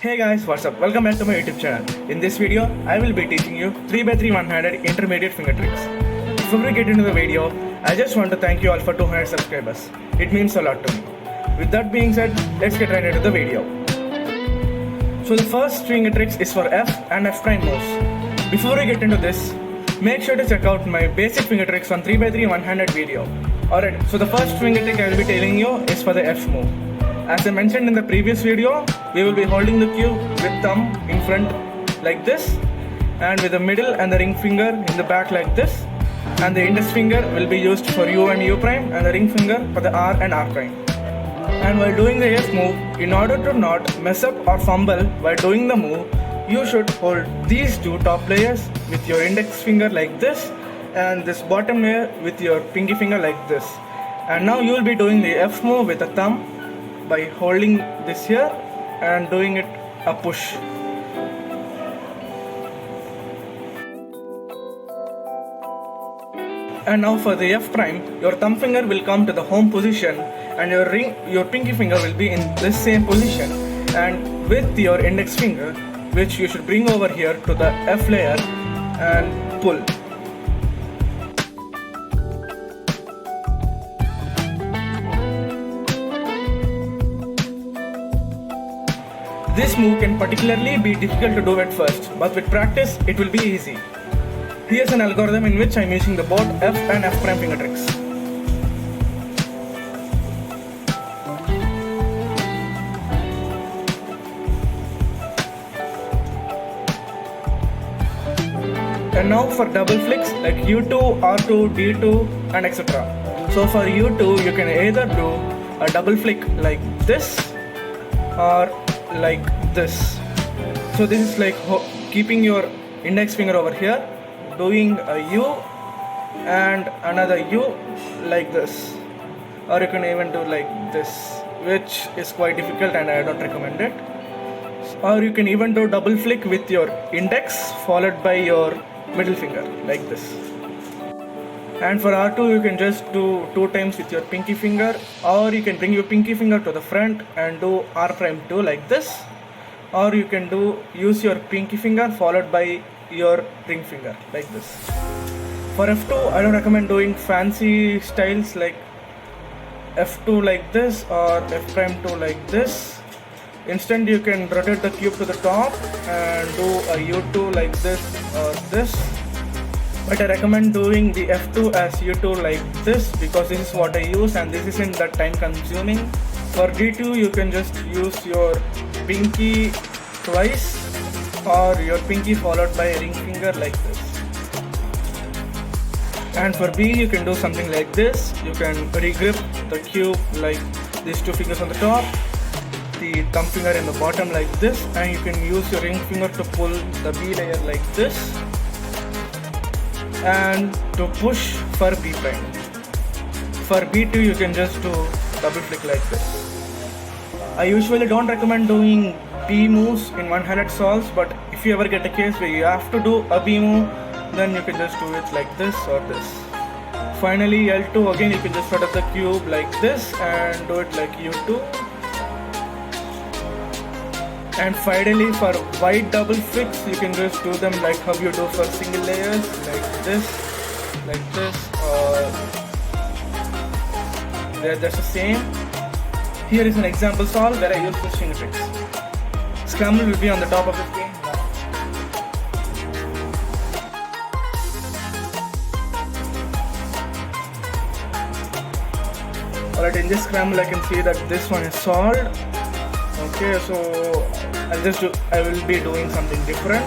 Hey guys, what's up? Welcome back to my YouTube channel. In this video, I will be teaching you 3x3 100 intermediate finger tricks. Before we get into the video, I just want to thank you all for 200 subscribers. It means a lot to me. With that being said, let's get right into the video. So the first finger tricks is for F and F prime moves. Before we get into this, make sure to check out my basic finger tricks on 3x3 100 video. Alright, so the first finger trick I will be telling you is for the F move. As I mentioned in the previous video, we will be holding the cube with thumb in front like this, and with the middle and the ring finger in the back like this, and the index finger will be used for U and U prime, and the ring finger for the R and R prime. And while doing the F move, in order to not mess up or fumble while doing the move, you should hold these two top layers with your index finger like this, and this bottom layer with your pinky finger like this. And now you will be doing the F move with the thumb by holding this here and doing it a push. And now for the F prime, your thumb finger will come to the home position and your pinky finger will be in this same position, and with your index finger, which you should bring over here to the F layer and pull. This move can particularly be difficult to do at first, but with practice it will be easy. Here's an algorithm in which I am using the both F and F prime finger tricks. And now for double flicks like U2, R2, D2 and etc. So for U2 you can either do a double flick like this or like this. So this is like keeping your index finger over here, doing a U and another U like this, or you can even do like this, which is quite difficult and I don't recommend it. Or you can even do double flick with your index followed by your middle finger like this. And for R2 you can just do 2 times with your pinky finger, or you can bring your pinky finger to the front and do R prime 2 like this, or you can use your pinky finger followed by your ring finger like this. For F2 I don't recommend doing fancy styles like F2 like this or F prime 2 like this. Instead you can rotate the cube to the top and do a U2 like this or this. But I recommend doing the F2 as U2 like this because this is what I use and this isn't that time consuming. For D2 you can just use your pinky twice or your pinky followed by a ring finger like this. And for B you can do something like this. You can regrip the cube like these 2 fingers on the top, the thumb finger in the bottom like this, and you can use your ring finger to pull the B layer like this and to push for B prime. For B2 you can just do double flick like this. I usually don't recommend doing B moves in one-handed solves, but if you ever get a case where you have to do a B move, then you can just do it like this or this. Finally L2, again you can just rotate the cube like this and do it like U2. And finally for wide double flicks you can just do them like how you do for single layers, like this, or they're just the same. Here is an example solve where I use this finger tricks. Scramble will be on the top of the screen. Alright, in this scramble I can see that this one is solved. Okay, so I will be doing something different.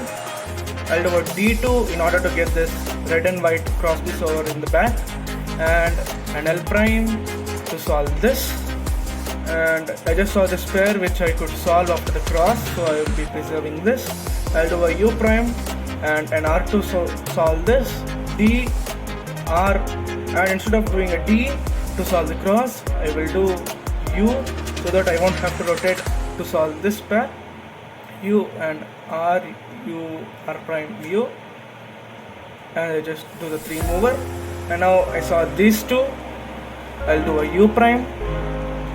I'll do a D2 in order to get this red and white cross piece over in the back, and an L prime to solve this. And I just saw this pair which I could solve after the cross, so I will be preserving this. I'll do a U prime and an R to solve this, D, R, and instead of doing a D to solve the cross, I will do U so that I won't have to rotate to solve this pair. U and R, U, R prime, U, and I just do the 3 mover. And now I saw these two, I'll do a U prime,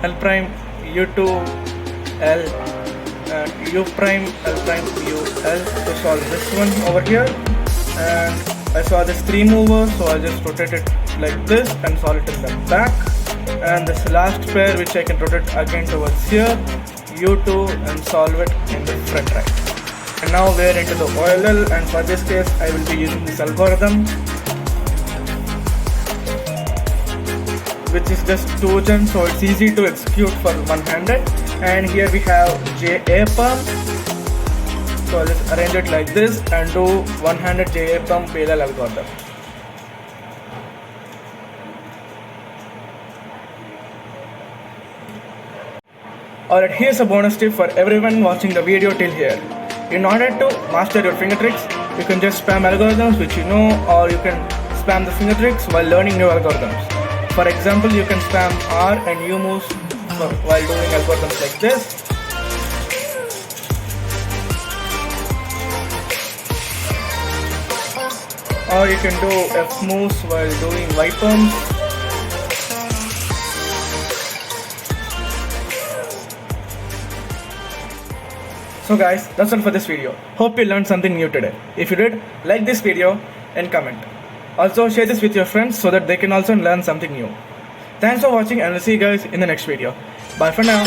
L prime, U2, L, and u prime l prime u l to solve this one over here. And I saw this 3 mover, so I'll just rotate it like this and solve it in the back. And this last pair, which I can rotate again towards here, u2, and solve it in the front right. And now we're into the OLL, and for this case I will be using this algorithm, which is just 2gen, so it's easy to execute for one-handed. And here we have JA-pump, so I'll just arrange it like this and do one-handed JA-pump parallel algorithm. Alright, here's a bonus tip for everyone watching the video till here. In order to master your finger tricks, you can just spam algorithms which you know, or you can spam the finger tricks while learning new algorithms. For example, you can spam R and U moves while doing algorithms like this. Or you can do F moves while doing Y pumps. So guys, that's all for this video. Hope you learned something new today. If you did, like this video and comment. Also share this with your friends so that they can also learn something new. Thanks for watching, and we'll see you guys in the next video. Bye for now.